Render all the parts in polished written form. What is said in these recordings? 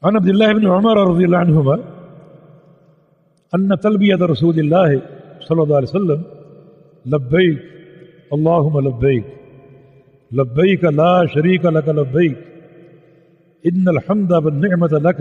عن عبد الله بن عمر رضي الله عنهما أن تلبية رسول الله صلى الله عليه وسلم لبيك اللهم لبيك لبيك لا شريك لك لبيك إن الحمد والنعمة لك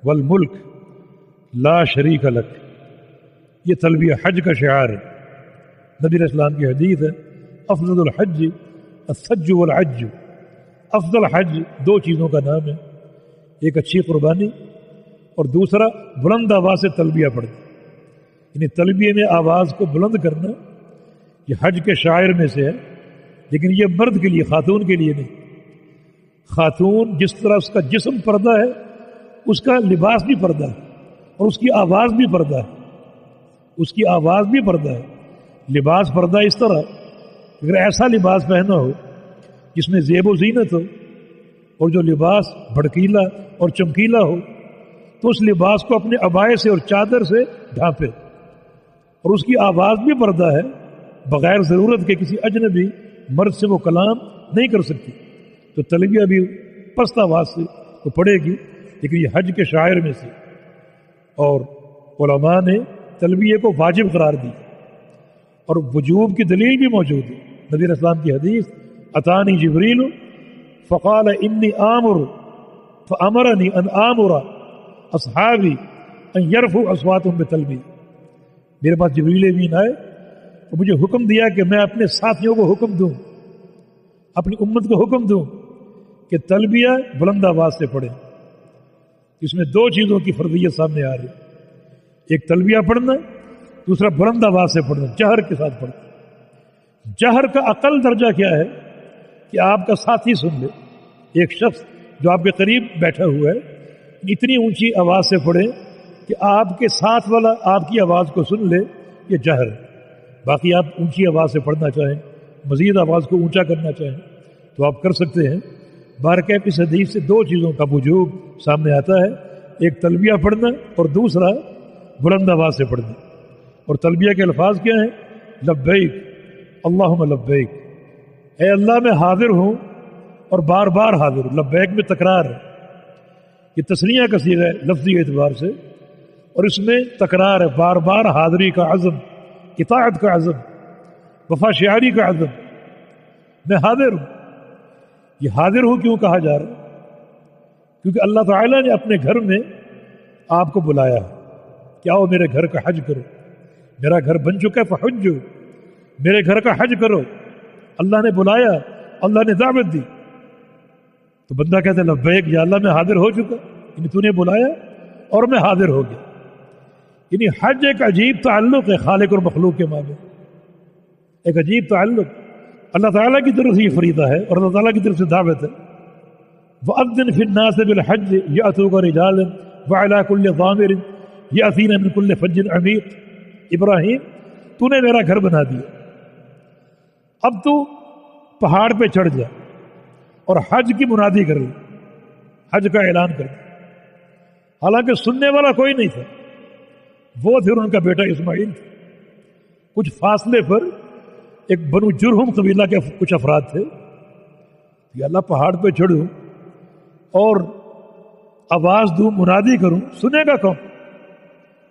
والملك لا شریک لک، یہ تلبیہ حج کا شعار ہے۔ نبی علیہ السلام کی حدیث ہے افضل الحج الثج والعج، افضل حج دو چیزوں کا نام ہے، ایک اچھی قربانی اور دوسرا بلند آواز سے تلبیہ پڑھنا، یعنی تلبیہ میں آواز کو بلند کرنا، یہ حج کے شاعر میں سے ہے، لیکن یہ مرد کے لیے، خاتون کے لیے نہیں۔ خاتون جس طرح اس کا جسم پردہ ہے اس کا لباس بھی پردہ ہے اور اس کی آواز بھی پردہ ہے، اس کی آواز بھی پردہ ہے۔ لباس پردہ اس طرح اگر ایسا لباس پہنا ہو جس میں زیب و زینت ہو اور جو لباس بھڑکیلا اور چمکیلا ہو تو اس لباس کو اپنے عبائے سے اور چادر سے ڈھانپے، اور اس کی آواز بھی پردہ ہے، بغیر ضرورت کے کسی اجنبی مرد سے وہ کلام نہیں کر سکتی، تو تلبیہ بھی پست آواز سے وہ پڑھے گی، لیکن یہ حج کے شاعر میں سے۔ اور علماء نے تلبیہ کو واجب قرار دی اور وجوب کی دلیل بھی موجود ہے۔ نبی علیہ السلام کی حدیث اتانی جبریل فقال انی آمر فامرنی ان آمر اصحابی ان یرفعوا اصواتهم بتلبیہ، میرے پاس جبریل امین آئے تو مجھے حکم دیا کہ میں اپنے ساتھیوں کو حکم دوں، اپنی امت کو حکم دوں کہ تلبیہ بلند آواز سے پڑھیں۔ اس میں دو چیزوں کی فرضیت سامنے آ رہی ہے، ایک تلبیہ پڑھنا، دوسرا بلند آواز سے پڑھنا، جہر کے ساتھ پڑھنا۔ جہر کا اقل درجہ کیا ہے کہ آپ کا ساتھی سن لے، ایک شخص جو آپ کے قریب بیٹھا ہوا ہے اتنی اونچی آواز سے پڑھے کہ آپ کے ساتھ والا آپ کی آواز کو سن لے، یہ جہر ہے۔ باقی آپ اونچی آواز سے پڑھنا چاہیں، مزید آواز کو اونچا کرنا چاہیں تو آپ کر سکتے ہیں۔ بارکیف اس حدیث سے دو چیزوں کا وجوب سامنے آتا ہے، ایک تلبیہ پڑھنا اور دوسرا بلند آواز سے پڑھنا۔ اور تلبیہ کے الفاظ کیا ہیں؟ لبیک اللہم لبیک، اے اللہ میں حاضر ہوں اور بار بار حاضر ہوں۔ لبیک میں تکرار ہے، یہ تثنیہ کا صیغہ ہے لفظی اعتبار سے، اور اس میں تکرار ہے، بار بار حاضری کا عزم، اطاعت کا عزم، وفا شعاری کا عزم، میں حاضر ہوں۔ یہ حاضر ہوں کیوں کہا جا رہا ہے؟ کیونکہ اللہ تعالیٰ نے اپنے گھر میں آپ کو بلایا ہے کہ آؤ میرے گھر کا حج کرو، میرا گھر بن چکا ہے فحجو، میرے گھر کا حج کرو۔ اللہ نے بلایا، اللہ نے دعوت دی، تو بندہ کہتا ہے لبیک یا اللہ میں حاضر ہو چکا، یعنی تو نے بلایا اور میں حاضر ہو گیا۔ یعنی حج ایک عجیب تعلق ہے خالق اور مخلوق کے مابین، ایک عجیب تعلق، اللہ تعالیٰ کی طرف سے یہ فریضہ ہے اور اللہ تعالیٰ کی طرف سے دعوت ہے۔ وَأَذِّنْ فِي النَّاسِ بِالْحَجِّ يَأْتُوكَ رِجَالًا وَعَلَىٰ كُلِّ ضَامِرٍ يَأْتِينَ مِنْ كُلِّ فَجٍّ عَمِيقٍ۔ ابراہیم تو نے میرا گھر بنا دیا، اب تو پہاڑ پہ چڑھ جا اور حج کی منادی کر لے، حج کا اعلان کر دے۔ حالانکہ سننے والا کوئی نہیں تھا، وہ پھر ان کا بیٹا اسماعیل تھا۔ کچھ فاصلے پر ایک بنو جرہم قبیلہ کے کچھ افراد تھے کہ اللہ پہاڑ پہ چڑھوں اور آواز دوں، منادی کروں، سنے گا کون؟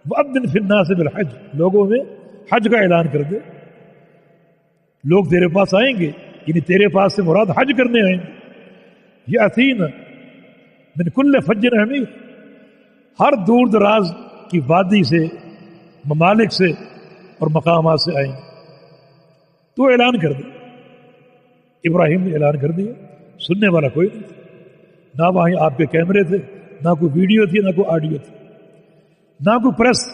وَأَذِّنْ فِي النَّاسِ بِالْحَجِّ، لوگوں میں حج کا اعلان کر دے، لوگ تیرے پاس آئیں گے، یعنی تیرے پاس سے مراد حج کرنے آئیں گے۔ یأتینا من کل فج عمیق، ہر دور دراز کی وادی سے، ممالک سے اور مقامات سے آئیں گے، تو اعلان کر دے۔ ابراہیم نے اعلان کر دیا، سننے والا کوئی نہیں تھا، نہ وہیں آپ کے کیمرے تھے، نہ کوئی ویڈیو تھی، نہ کوئی آڈیو تھی، نہ کوئی پریس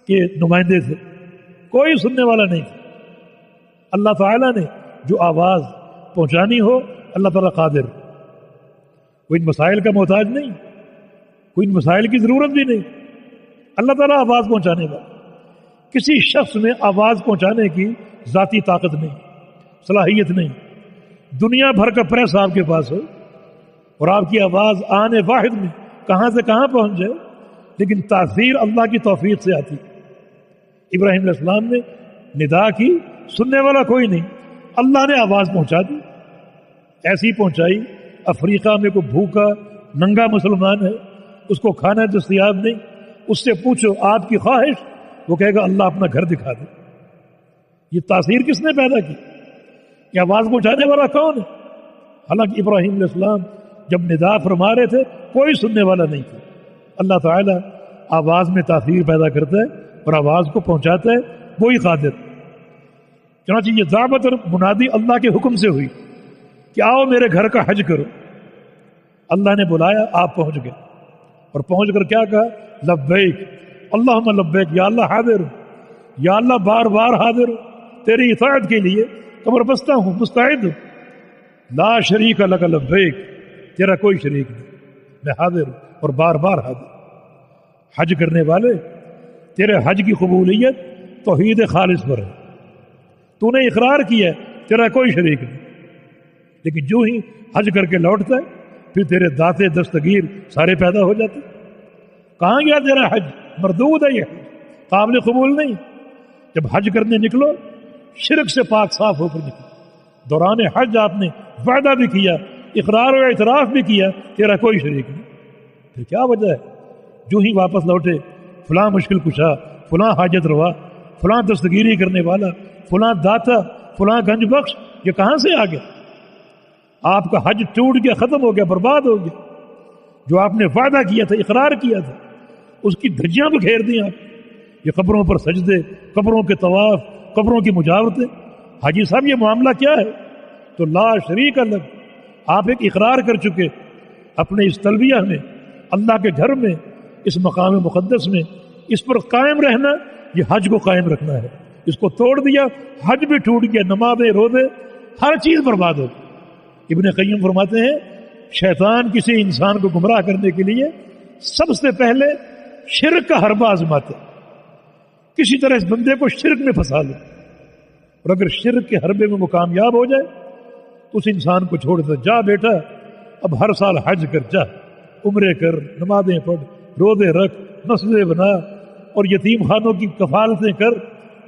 کے نمائندے تھے، کوئی سننے والا نہیں تھا۔ اللہ تعالیٰ نے جو آواز پہنچانی ہو، اللہ تعالیٰ قادر، کوئی ان مسائل کا محتاج نہیں، کوئی ان مسائل کی ضرورت بھی نہیں، اللہ تعالیٰ آواز پہنچانے والا۔ کسی شخص میں آواز پہنچانے کی ذاتی طاقت نہیں، صلاحیت نہیں۔ دنیا بھر کا پریس آپ کے پاس ہو اور آپ کی آواز آنے واحد میں کہاں سے کہاں پہنچ جائے، لیکن تاثیر اللہ کی توفیق سے آتی۔ ابراہیم علیہ السلام نے ندا کی، سننے والا کوئی نہیں، اللہ نے آواز پہنچا دی، ایسی پہنچائی افریقہ میں کوئی بھوکا ننگا مسلمان ہے، اس کو کھانا دستیاب نہیں، اس سے پوچھو آپ کی خواہش، وہ کہے گا اللہ اپنا گھر دکھا دے۔ یہ تاثیر کس نے پیدا کی؟ یہ آواز پہنچانے والا کون ہے؟ حالانکہ ابراہیم علیہ السلام جب ندا فرما رہے تھے کوئی سننے والا نہیں تھا۔ اللہ تعالیٰ آواز میں تاثیر پیدا کرتا ہے اور آواز کو پہنچاتا ہے، وہی قادر۔ چنانچہ یہ دعوت اور منادی اللہ کے حکم سے ہوئی کہ آؤ میرے گھر کا حج کرو۔ اللہ نے بلایا، آپ پہنچ گئے، اور پہنچ کر کیا کہا؟ لبیک اللہم لبیک، یا اللہ حاضر ہوں، یا اللہ بار بار حاضر ہوں، تیری اطاعت کے لیے کمر بستہ ہوں، مستعد ہوں۔ لا شریک لک لبیک، تیرا کوئی شریک نہیں، میں حاضر ہوں اور بار بار حاضر۔ حج کرنے والے، تیرے حج کی قبولیت توحید خالص پر ہے، تو نے اقرار کیا ہے تیرا کوئی شریک نہیں، لیکن جو ہی حج کر کے لوٹتا ہے پھر تیرے داتے دستگیر سارے پیدا ہو جاتے۔ کہاں گیا تیرا حج؟ مردود ہے یہ حج، قابل قبول نہیں۔ جب حج کرنے نکلو شرک سے پاک صاف ہو کر نکلو۔ دوران حج آپ نے وعدہ بھی کیا، اقرار و اعتراف بھی کیا، تیرا کوئی شریک نہیں، پھر کیا وجہ ہے؟ جو ہی واپس لوٹے فلاں مشکل کشا، فلاں حاجت روا، فلاں دستگیری کرنے والا، فلاں داتا، فلاں گنج بخش، یہ کہاں سے آ گیا؟ آپ کا حج ٹوٹ گیا، ختم ہو گیا، برباد ہو گیا۔ جو آپ نے وعدہ کیا تھا، اقرار کیا تھا، اس کی دھجیاں بکھیر دیں آپ۔ یہ قبروں پر سجدے، قبروں کے طواف، قبروں کی مجاورتیں۔ حاجی صاحب یہ معاملہ کیا ہے؟ تو لا شریک لک، آپ ایک اقرار کر چکے اپنے اس تلبیہ میں، اللہ کے گھر میں، اس مقام مقدس میں، اس پر قائم رہنا، یہ حج کو قائم رکھنا ہے۔ اس کو توڑ دیا، حج بھی ٹوٹ گیا، نمازیں، روزے، ہر چیز برباد ہو گئی۔ ابن قیم فرماتے ہیں شیطان کسی انسان کو گمراہ کرنے کے لیے سب سے پہلے شرک کا حربہ آزماتا ہے، کسی طرح اس بندے کو شرک میں پھنسا لے، اور اگر شرک کے حربے میں وہ کامیاب ہو جائے تو اس انسان کو چھوڑ دے، جا بیٹا اب ہر سال حج کر، جا عمرے کر، نمازیں پڑھ، روزے رکھ، مسجدیں بنا، اور یتیم خانوں کی کفالتیں کر،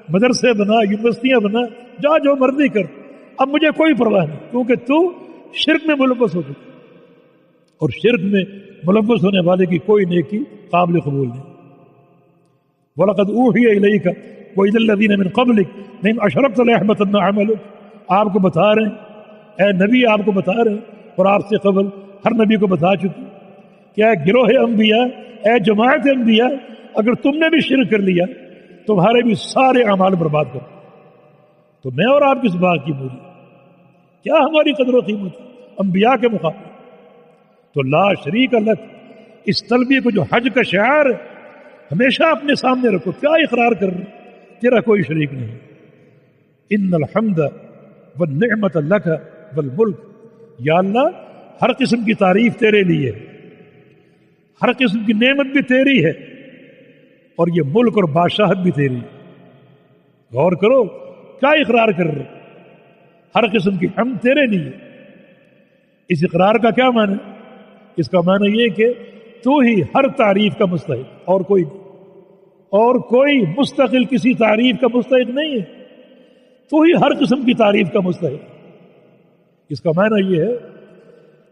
مدرسے بنا، یونیورسٹیاں بنا، جا جو مرضی کر، اب مجھے کوئی پرواہ نہیں، کیونکہ تو شرک میں ملوث ہو چکا، اور شرک میں ملوث ہونے والے کی کوئی نیکی قابل قبول نہیں۔ وَلَقَدْ أُوحِيَ إِلَيْكَ وَإِلَى الَّذِينَ مِنْ قَبْلِكَ لَئِنْ أَشْرَكْتَ لَيَحْبَطَنَّ عَمَلُكَ، آپ کو بتا رہے ہیں، اے نبی آپ کو بتا رہے ہیں، اور آپ سے قبل ہر نبی کو بتا چکے کہ اے گروہ انبیاء، اے جماعت انبیاء، اگر تم نے بھی شرک کر لیا تمہارے بھی سارے اعمال برباد کر، تو میں اور آپ کس بات کی مولی، کیا ہماری قدر و قیمت انبیاء کے مقابلے؟ تو لا شریک لک، اس تلبیہ کو جو حج کا شعار ہے ہمیشہ اپنے سامنے رکھو، کیا اقرار کر رہے؟ تیرا کوئی شریک نہیں۔ ان الحمد والنعمت لک والملک، یا اللہ ہر قسم کی تعریف تیرے لیے ہے، ہر قسم کی نعمت بھی تیری ہے، اور یہ ملک اور بادشاہت بھی تیری ہے۔ غور کرو کیا اقرار کر رہے؟ ہر قسم کی حمد تیرے لیے۔ اس اقرار کا کیا معنی؟ اس کا معنی یہ کہ تو ہی ہر تعریف کا مستحق، اور کوئی نہیں، اور کوئی مستقل کسی تعریف کا مستحق نہیں ہے، تو ہی ہر قسم کی تعریف کا مستحق۔ اس کا معنی یہ ہے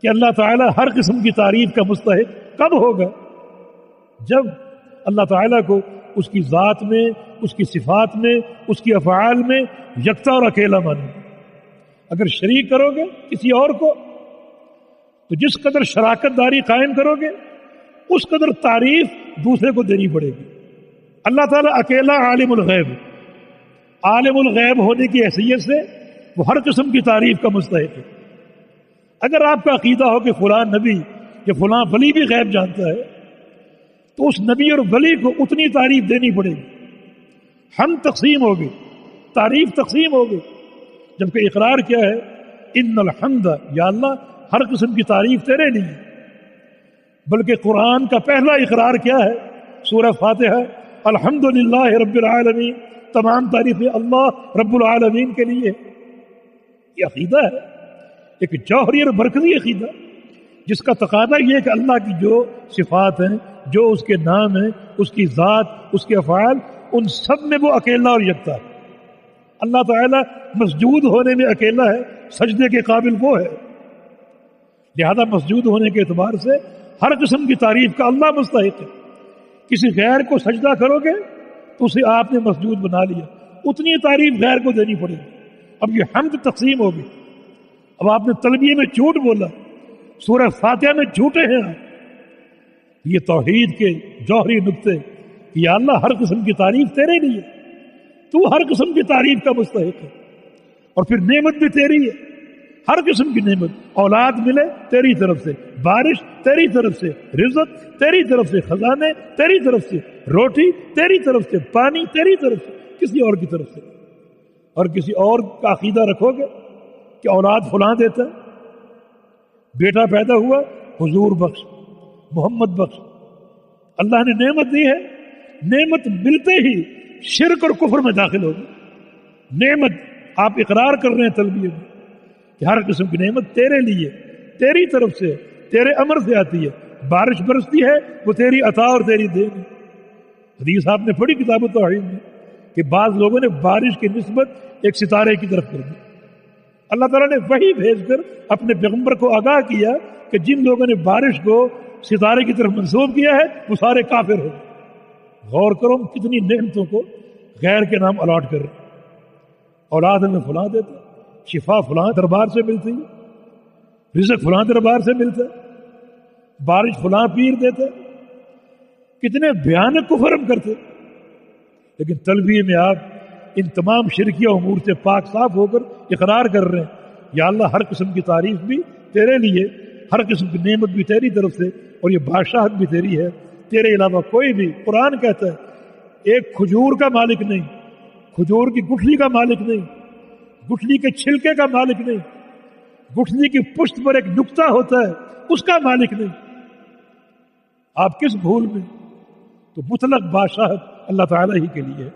کہ اللہ تعالیٰ ہر قسم کی تعریف کا مستحق کب ہوگا؟ جب اللہ تعالیٰ کو اس کی ذات میں، اس کی صفات میں، اس کی افعال میں یکتا اور اکیلا مانو۔ اگر شریک کرو گے کسی اور کو تو جس قدر شراکت داری قائم کرو گے اس قدر تعریف دوسرے کو دینی پڑے گی۔ اللہ تعالیٰ اکیلا عالم الغیب، عالم الغیب ہونے کی حیثیت سے وہ ہر قسم کی تعریف کا مستحق ہے۔ اگر آپ کا عقیدہ ہو کہ فلاں نبی یا فلاں ولی بھی غیب جانتا ہے تو اس نبی اور ولی کو اتنی تعریف دینی پڑے گی، ہم تقسیم ہوگی، تعریف تقسیم ہوگی، جبکہ اقرار کیا ہے؟ ان الحمد، یا اللہ ہر قسم کی تعریف تیرے لیے۔ بلکہ قرآن کا پہلا اقرار کیا ہے؟ سورہ فاتحہ، الحمدللہ رب العالمین، تمام تعریفیں اللہ رب العالمین کے لیے۔ یہ عقیدہ ہے، ایک جوہری اور برکتی عقیدہ، جس کا تقاضا یہ ہے کہ اللہ کی جو صفات ہیں، جو اس کے نام ہیں، اس کی ذات، اس کے افعال، ان سب میں وہ اکیلا اور یکتا ہے۔ اللہ تعالیٰ مسجود ہونے میں اکیلا ہے، سجدے کے قابل وہ ہے، لہذا مسجود ہونے کے اعتبار سے ہر قسم کی تعریف کا اللہ مستحق ہے. کسی غیر کو سجدہ کرو گے تو اسے آپ نے مسجود بنا لیا، اتنی تعریف غیر کو دینی پڑے گی. اب یہ حمد تقسیم ہوگی. اب آپ نے تلبیہ میں جھوٹ بولا، سورہ فاتحہ میں جھوٹے ہیں آپ. یہ توحید کے جوہری نقطے، یا اللہ ہر قسم کی تعریف تیرے لیے، تو ہر قسم کی تعریف کا مستحق ہے. اور پھر نعمت بھی تیری ہے، ہر قسم کی نعمت. اولاد ملے تیری طرف سے، بارش تیری طرف سے، رزق تیری طرف سے، خزانے تیری طرف سے، روٹی تیری طرف سے، پانی تیری طرف سے، کسی اور کی طرف سے. اور کسی اور کا عقیدہ رکھو گے کہ اولاد فلاں دیتا ہے، بیٹا پیدا ہوا حضور بخش، محمد بخش. اللہ نے نعمت دی ہے، نعمت ملتے ہی شرک اور کفر میں داخل ہوگی. نعمت آپ اقرار کر رہے ہیں تلبیہ میں کہ ہر قسم کی نعمت تیرے لیے، تیری طرف سے، تیرے امر سے آتی ہے. بارش برستی ہے وہ تیری عطا اور تیری دین ہے. حدیث آپ نے پڑھی کتاب التوحید میں کہ بعض لوگوں نے بارش کی نسبت ایک ستارے کی طرف کر دی. اللہ تعالیٰ نے وحی بھیج کر اپنے پیغمبر کو آگاہ کیا کہ جن لوگوں نے بارش کو ستارے کی طرف منسوب کیا ہے وہ سارے کافر ہو. غور کرو کتنی نعمتوں کو غیر کے نام الاٹ کر رہے. اولاد ہمیں فلاں دیتے، شفا فلاں دربار سے ملتی، رزق فلاں دربار سے ملتا، بارش فلاں پیر دیتا. کتنے بھیانک کفر ہم کرتے. لیکن تلبیہ میں آپ ان تمام شرکیہ امور سے پاک صاف ہو کر اقرار کر رہے ہیں یا اللہ ہر قسم کی تعریف بھی تیرے لیے، ہر قسم کی نعمت بھی تیری طرف سے، اور یہ بادشاہت بھی تیری ہے. تیرے علاوہ کوئی بھی، قرآن کہتا ہے ایک کھجور کا مالک نہیں، کھجور کی گٹھلی کا مالک نہیں، گٹھلی کے چھلکے کا مالک نہیں، گٹھلی کی پشت پر ایک نقطہ ہوتا ہے اس کا مالک نہیں. آپ کس بھول میں؟ تو مطلق بادشاہت اللہ تعالیٰ ہی کے لیے ہے.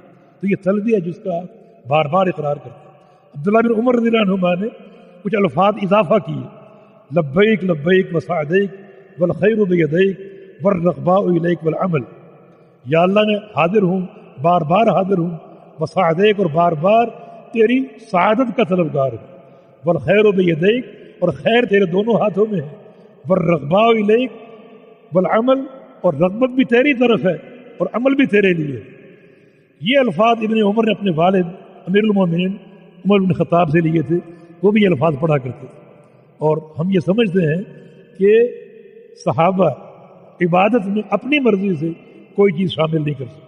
تو یہ تلبیہ جس کا آپ بار بار اقرار کرتے ہیں. عبداللہ بن عمر رضی اللہ عنہما نے کچھ الفاظ اضافہ کیے، لبیک لبیک وسعدیک والخیر بیدیک والرغباء الیک والعمل. یا اللہ میں حاضر ہوں، بار بار حاضر ہوں، وسعدیک اور بار بار تیری سعادت کا طلبگار ہوں، والخیر بیدیک اور خیر تیرے دونوں ہاتھوں میں ہے، والرغباء الیک والعمل اور رغبت بھی تیری طرف ہے اور عمل بھی تیرے لیے. یہ الفاظ ابن عمر نے اپنے والد امیر المومنین عمر بن خطاب سے لیے تھے، وہ بھی یہ الفاظ پڑھا کرتے تھے. اور ہم یہ سمجھتے ہیں کہ صحابہ عبادت میں اپنی مرضی سے کوئی چیز شامل نہیں کر سکتے،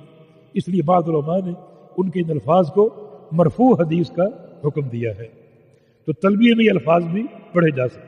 اس لیے بعض علماء نے ان کے ان الفاظ کو مرفوع حدیث کا حکم دیا ہے. تو تلبیہ میں یہ الفاظ بھی پڑھے جا سکتے.